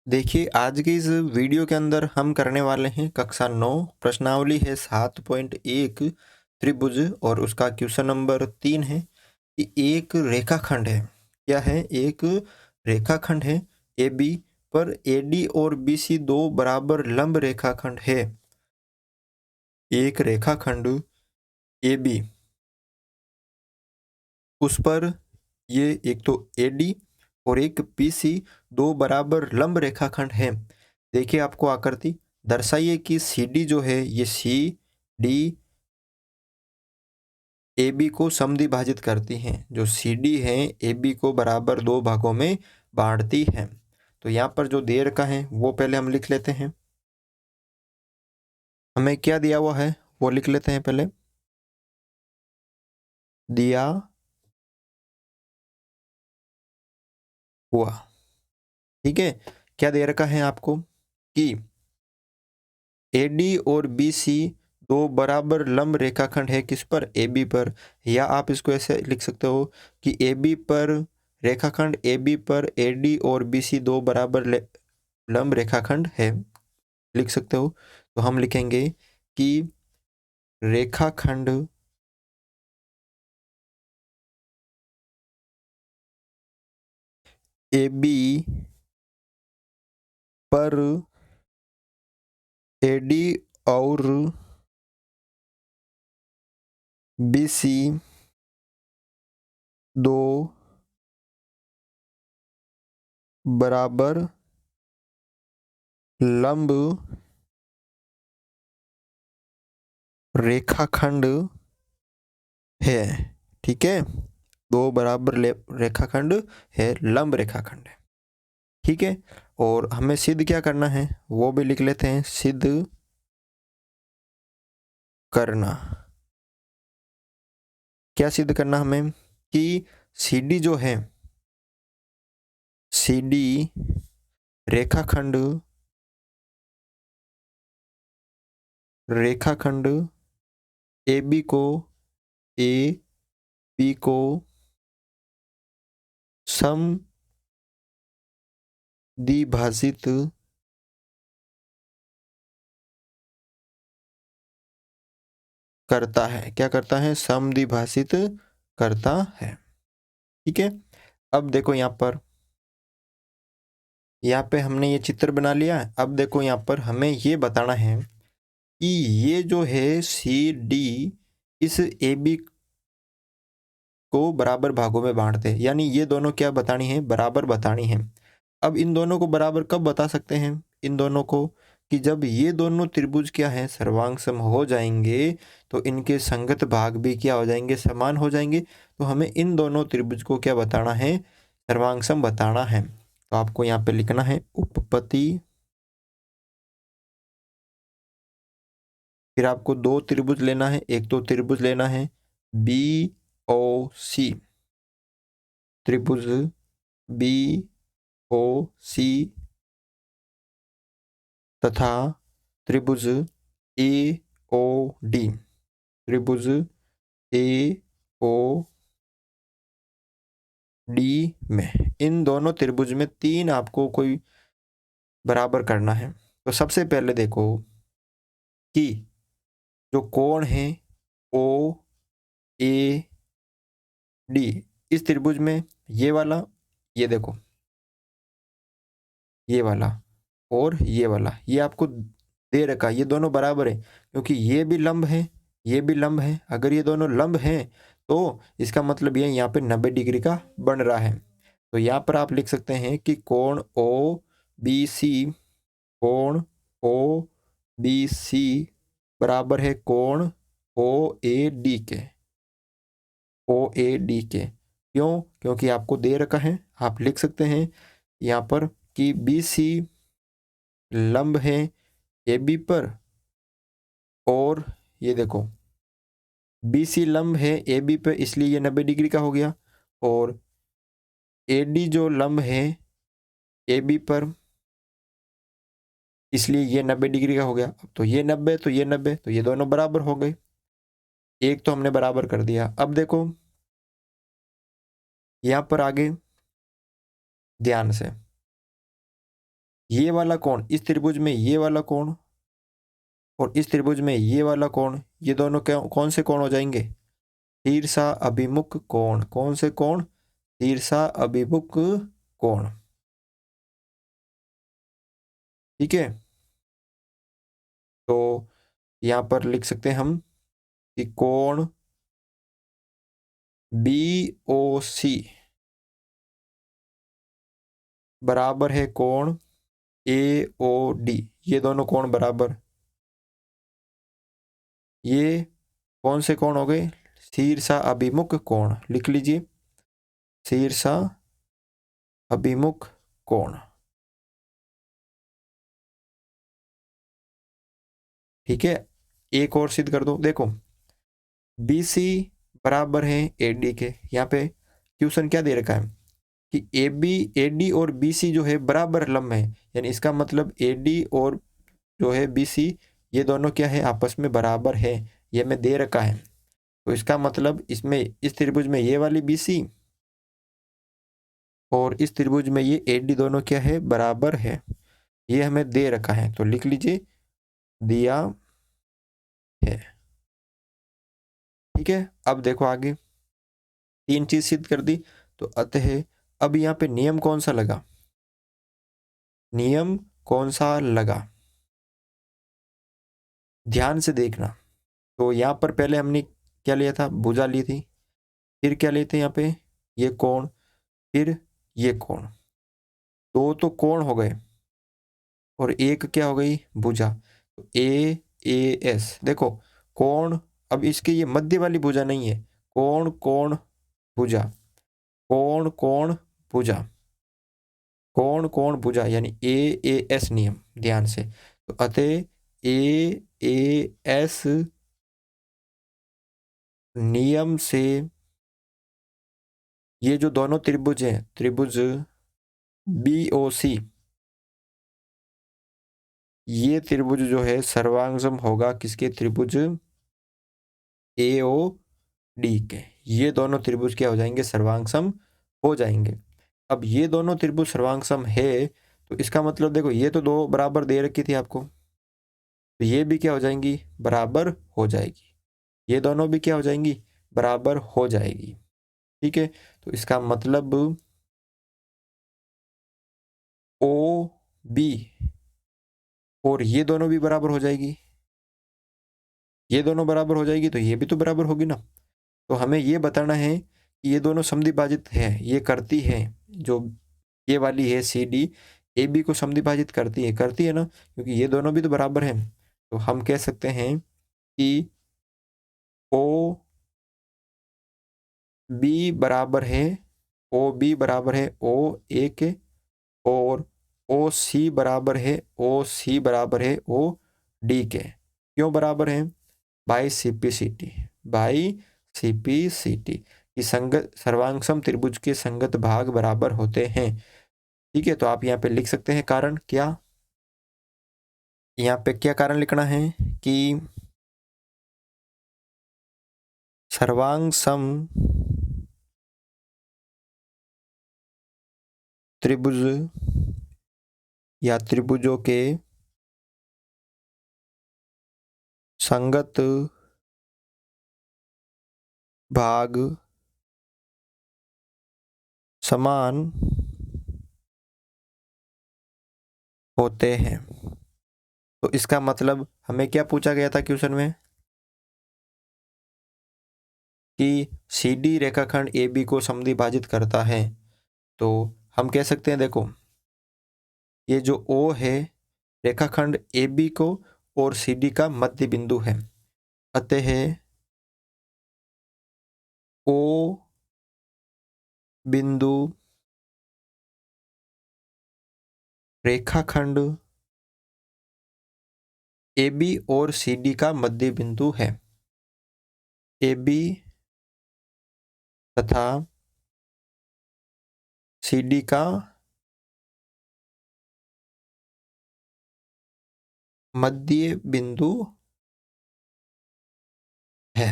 देखिए, आज की इस वीडियो के अंदर हम करने वाले हैं कक्षा 9 प्रश्नावली है 7.1 त्रिभुज और उसका क्वेश्चन नंबर 3 है कि एक रेखाखंड है। क्या है? एक रेखाखंड है ए बी पर ए डी और बी सी दो बराबर लंब रेखाखंड है। एक रेखाखंड ए बी, उस पर ये एक तो ए डी और एक बी सी दो बराबर लंब रेखाखंड है। देखिए आपको आकृति दर्शाइए कि सी डी जो है ये सी डी ए बी को समद्विभाजित करती हैं। जो सी डी है ए बी को बराबर दो भागों में बांटती है। तो यहाँ पर जो दे रखा है वो पहले हम लिख लेते हैं। हमें क्या दिया हुआ है वो लिख लेते हैं पहले। दिया हुआ, ठीक है। क्या दे रखा है आपको कि ए डी और बी सी दो बराबर लंब रेखाखंड है किस पर? ए बी पर। या आप इसको ऐसे लिख सकते हो कि ए बी पर रेखाखंड ए बी पर ए डी और बी सी दो बराबर लंब रेखाखंड है, लिख सकते हो। तो हम लिखेंगे कि रेखाखंड ए बी पर ए डी और बी सी दो बराबर लंब रेखाखंड है, ठीक है। दो बराबर रेखाखंड है, लंब रेखाखंड है, ठीक है। और हमें सिद्ध क्या करना है वो भी लिख लेते हैं। सिद्ध करना, क्या सिद्ध करना हमें कि सी डी जो है, सी डी रेखाखंड रेखाखंड ए बी को ए बी को समद्विभाजित करता है। क्या करता है? समद्विभाजित करता है, ठीक है। अब देखो यहाँ पे हमने ये चित्र बना लिया। अब देखो यहाँ पर हमें ये बताना है कि ये जो है सी डी इस ए बी को बराबर भागों में बांटते हैं, यानी ये दोनों क्या बतानी है? बराबर बतानी है। अब इन दोनों को बराबर कब बता सकते हैं? इन दोनों को कि जब ये दोनों त्रिभुज क्या है? सर्वांग हो जाएंगे, तो इनके संगत भाग भी क्या हो जाएंगे? समान हो जाएंगे। तो हमें इन दोनों त्रिभुज को क्या बताना है? सर्वांग बताना है। तो आपको यहाँ पे लिखना है उपपत्ति, फिर आपको दो त्रिभुज लेना है। एक तो त्रिभुज लेना है बी ओ सी, त्रिभुज बी ओ सी तथा त्रिभुज ए ओ डी, त्रिभुज ए ओ डी में इन दोनों त्रिभुज में तीन आपको कोई बराबर करना है। तो सबसे पहले देखो कि जो कोण है ओ ए डी, इस त्रिभुज में ये वाला, ये देखो ये वाला और ये वाला, ये आपको दे रखा, ये दोनों बराबर है क्योंकि ये भी लंब है, ये भी लंब है। अगर ये दोनों लंब हैं तो इसका मतलब ये यहाँ पे 90 डिग्री का बन रहा है। तो यहाँ पर आप लिख सकते हैं कि कोण ओ बी सी, कोण ओ बी सी बराबर है कोण ओ ए डी के, ओ ए डी के। क्यों? क्योंकि आपको दे रखा है। आप लिख सकते हैं यहाँ पर कि बी सी लंब है ए बी पर, और ये देखो बी सी लंब है ए बी पे, इसलिए ये 90 डिग्री का हो गया। और ए डी जो लंब है ए बी पर, इसलिए ये 90 डिग्री का हो गया। तो ये 90 तो ये 90, तो ये दोनों बराबर हो गए। एक तो हमने बराबर कर दिया। अब देखो यहाँ पर आगे ध्यान से, ये वाला कोण, इस त्रिभुज में ये वाला कोण और इस त्रिभुज में ये वाला कोण, ये दोनों कौन से कोण हो जाएंगे? तिरछा अभिमुख कोण। कौन से कोण? तिरछा अभिमुख कोण। ठीक है, तो यहां पर लिख सकते हैं हम कि कोण BOC बराबर है कोण AOD। ये दोनों कोण बराबर, ये कौन से कोण हो गए? तिरछा अभिमुख कोण। लिख लीजिए, तिरछा अभिमुख कोण। ठीक है, एक और सिद्ध कर दो। देखो, BC बराबर है AD के। यहाँ पे क्वेश्चन क्या दे रखा है कि AD और BC जो है बराबर लंब है, यानी इसका मतलब AD और जो है BC ये दोनों क्या है? आपस में बराबर है। ये में दे रखा है, तो इसका मतलब इसमें इस त्रिभुज में ये वाली BC और इस त्रिभुज में ये AD दोनों क्या है? बराबर है। ये हमें दे रखा है, तो लिख लीजिए दिया है। ठीक है, अब देखो आगे, तीन चीज सिद्ध कर दी, तो अतः अब यहाँ पे नियम कौन सा लगा? नियम कौन सा लगा? ध्यान से देखना। तो यहाँ पर पहले हमने क्या लिया था? भुजा ली थी। फिर क्या लिए थे यहाँ पे? ये कोण। फिर ये कोण। दो तो कोण हो गए और एक क्या हो गई? भुजा। तो AAS देखो, कोण, अब इसके ये मध्य वाली भुजा नहीं है, कोण कोण भुजा, कोण कोण भुजा, कोण कोण भुजा, यानी AAS नियम। ध्यान से, तो अतः AAS नियम से ये जो दोनों त्रिभुज हैं, त्रिभुज BOC, ये त्रिभुज जो है सर्वांगसम होगा किसके? त्रिभुज AOD के। ये दोनों त्रिभुज क्या हो जाएंगे? सर्वांगसम हो जाएंगे। अब ये दोनों त्रिभुज सर्वांगसम है, तो इसका मतलब देखो, ये तो दो बराबर दे रखी थी आपको, तो ये भी क्या हो जाएंगी? बराबर हो जाएगी। ये दोनों भी क्या हो जाएंगी? बराबर हो जाएगी। ठीक है, तो इसका मतलब OB और ये दोनों भी बराबर हो जाएगी। ये दोनों बराबर हो जाएगी तो ये भी तो बराबर होगी ना। तो हमें ये बताना है कि ये दोनों समद्विभाजित है, ये करती है, जो ये वाली है CD AB को समद्विभाजित करती है ना, क्योंकि ये दोनों भी तो बराबर हैं। तो हम कह सकते हैं कि OB बराबर है, OB बराबर है OA के, और OC बराबर है, OC बराबर है OD के। क्यों बराबर है? बाई CPCT, बाई CPCT की संगत सर्वांगसम त्रिभुज के संगत भाग बराबर होते हैं। ठीक है, तो आप यहाँ पे लिख सकते हैं कारण। क्या यहाँ पे क्या कारण लिखना है कि सर्वांगसम त्रिभुज या त्रिभुजों के संगत भाग समान होते हैं। तो इसका मतलब हमें क्या पूछा गया था क्वेश्चन में कि CD रेखाखंड AB को समद्विभाजित करता है। तो हम कह सकते हैं, देखो, ये जो O है रेखाखंड AB को और CD का मध्य बिंदु है, अतः O बिंदु रेखाखंड AB और CD का मध्य बिंदु है। AB तथा CD का मध्य बिंदु है।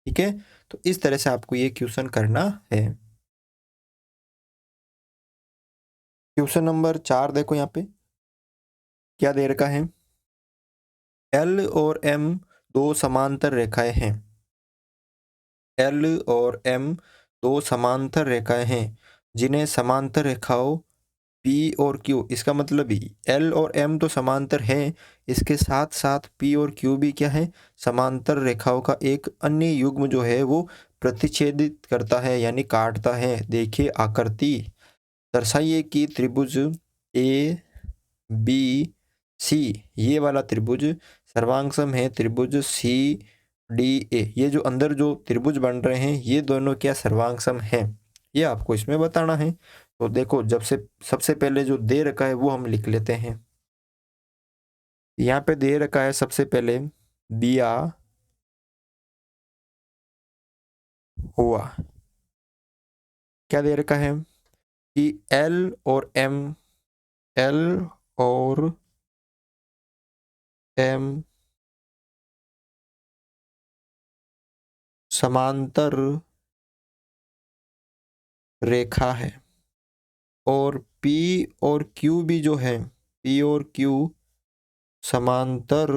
ठीक है, तो इस तरह से आपको ये क्वेश्चन करना है। क्वेश्चन नंबर 4 देखो यहाँ पे, क्या दे रखा है? एल और एम दो समांतर रेखाएं हैं। एल और एम दो समांतर रेखाएं हैं जिन्हें समांतर रेखाओं पी और क्यू, इसका मतलब एल और एम तो समांतर हैं, इसके साथ साथ पी और क्यू भी क्या है? समांतर रेखाओं का एक अन्य युग्म जो है वो प्रतिच्छेदित करता है यानी काटता है। देखिए आकृति, दर्शाइए कि त्रिभुज ए बी सी, ये वाला त्रिभुज सर्वांगसम है त्रिभुज सी डी ए। ये जो अंदर जो त्रिभुज बन रहे हैं ये दोनों क्या सर्वांगसम हैं, ये आपको इसमें बताना है। तो देखो, जब से सबसे पहले जो दे रखा है वो हम लिख लेते हैं। यहाँ पे दे रखा है सबसे पहले दिया हुआ, क्या दे रखा है कि एल और एम समांतर रेखा है और P और Q भी जो है, P और Q समांतर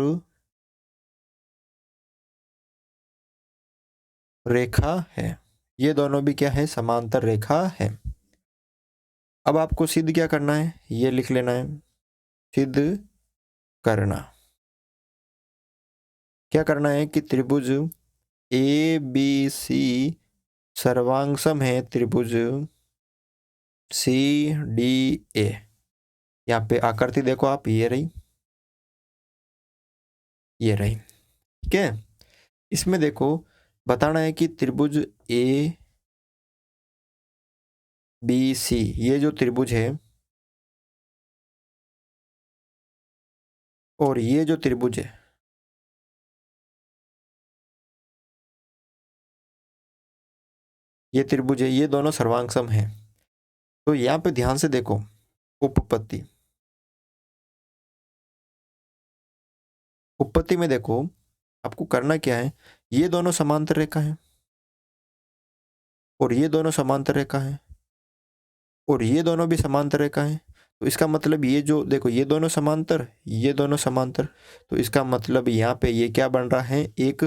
रेखा है। ये दोनों भी क्या है? समांतर रेखा है। अब आपको सिद्ध क्या करना है? ये लिख लेना है, सिद्ध करना। क्या करना है कि त्रिभुज ए बी सी सर्वांगसम है त्रिभुज सी डी ए। यहाँ पे आकृति देखो आप, ये रही, ये रही, ठीक है। इसमें देखो बताना है कि त्रिभुज ए बी सी, ये जो त्रिभुज है और ये जो त्रिभुज है, ये त्रिभुज है, ये दोनों सर्वांगसम है। तो यहाँ पे ध्यान से देखो उपपत्ति, उपपत्ति में देखो आपको करना क्या है, ये दोनों समांतर रेखा है और ये दोनों समांतर रेखा है और ये दोनों भी समांतर रेखा है। तो इसका मतलब ये जो देखो, ये दोनों समांतर, ये दोनों समांतर, तो इसका मतलब यहाँ पे ये क्या बन रहा है? एक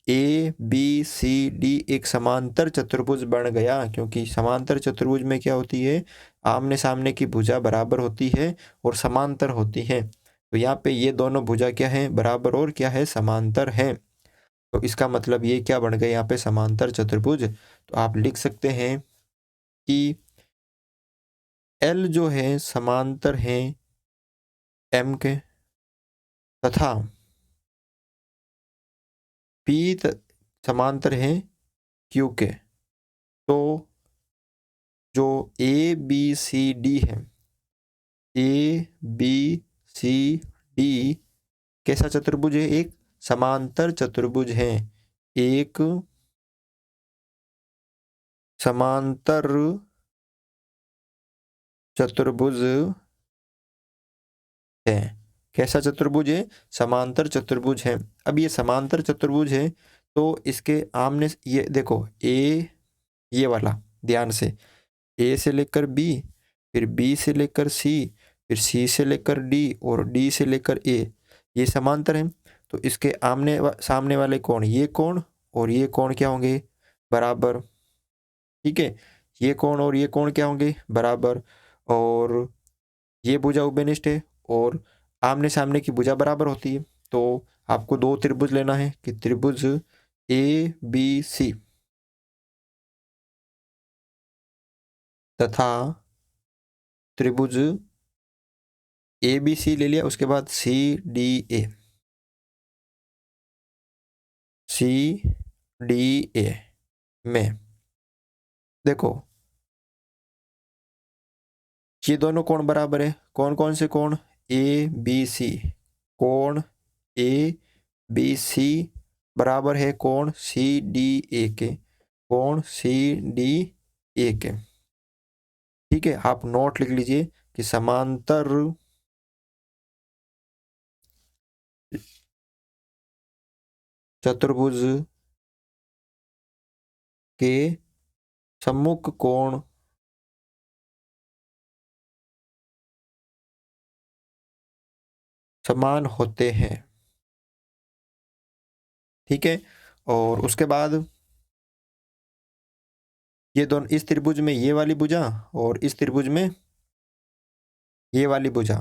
ए बी सी डी एक समांतर चतुर्भुज बन गया, क्योंकि समांतर चतुर्भुज में क्या होती है? आमने सामने की भुजा बराबर होती है और समांतर होती है। तो यहाँ पे ये दोनों भुजा क्या है? बराबर और क्या है? समांतर है। तो इसका मतलब ये क्या बन गए यहाँ पे? समांतर चतुर्भुज। तो आप लिख सकते हैं कि एल जो है समांतर है एम के तथा पी समांतर है क्यू के। तो जो ए बी सी डी है, ए बी सी डी कैसा चतुर्भुज है? एक समांतर चतुर्भुज है, एक समांतर चतुर्भुज है। कैसा चतुर्भुज है? समांतर चतुर्भुज है। अब ये समांतर चतुर्भुज है तो इसके आमने, ये देखो ए, ये वाला ध्यान से, ए से लेकर बी, फिर बी से लेकर सी, फिर सी से लेकर डी और डी से लेकर ए, ये समांतर हैं। तो इसके सामने वाले कोण, ये कोण और ये कोण क्या होंगे? बराबर, ठीक है। ये कोण और ये कोण क्या होंगे? बराबर। और ये भुजा उभयनिष्ठ है और आमने सामने की भुजा बराबर होती है। तो आपको दो त्रिभुज लेना है कि त्रिभुज ए बी सी तथा त्रिभुज ए बी सी ले लिया, उसके बाद C D A, C D A में देखो ये दोनों कोण बराबर है। कौन कौन से कोण? ए बी सी, कोण ए बी सी बराबर है कोण सी डी ए के, कोण सी डी ए के, ठीक है। आप नोट लिख लीजिए कि समांतर चतुर्भुज के सम्मुख कोण समान होते हैं। ठीक है, और उसके बाद ये दोनों, इस त्रिभुज में ये वाली भुजा और इस त्रिभुज में ये वाली भुजा,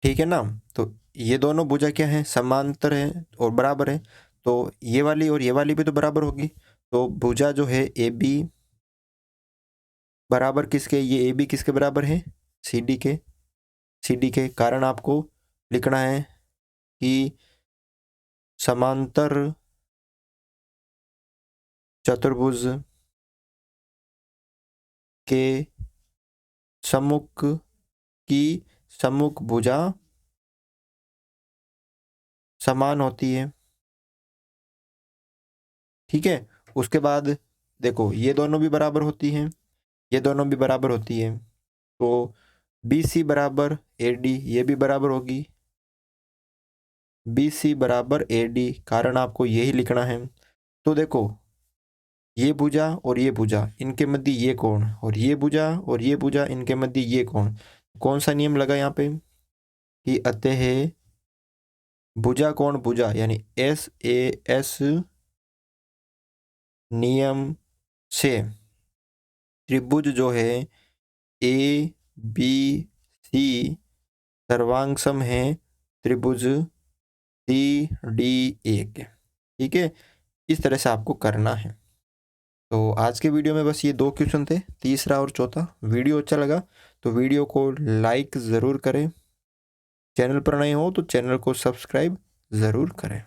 ठीक है ना। तो ये दोनों भुजा क्या है, समांतर है और बराबर है। तो ये वाली और ये वाली भी तो बराबर होगी। तो भुजा जो है ए बी बराबर किसके, ये ए बी किसके बराबर है, सी डी के। सी डी के कारण आपको लिखना है कि समांतर चतुर्भुज के सम्मुख की सम्मुख भुजा समान होती है। ठीक है, उसके बाद देखो ये दोनों भी बराबर होती हैं, ये दोनों भी बराबर होती है। तो बी सी बराबर ए डी, ये भी बराबर होगी बी सी बराबर ए डी, कारण आपको यही लिखना है। तो देखो ये भुजा और ये भुजा, इनके मध्य ये कोण, और ये भुजा और ये भुजा, इनके मध्य ये कोण। कौन सा नियम लगा यहाँ पे कि अतः भुजा कोण भुजा, यानी एस ए एस नियम से त्रिभुज जो है ए बी सी सर्वांग सम है त्रिभुज सी डी ए के। ठीक है, इस तरह से आपको करना है। तो आज के वीडियो में बस ये 2 क्वेश्चन थे, तीसरा और चौथा। वीडियो अच्छा लगा तो वीडियो को लाइक ज़रूर करें, चैनल पर नए हो तो चैनल को सब्सक्राइब ज़रूर करें।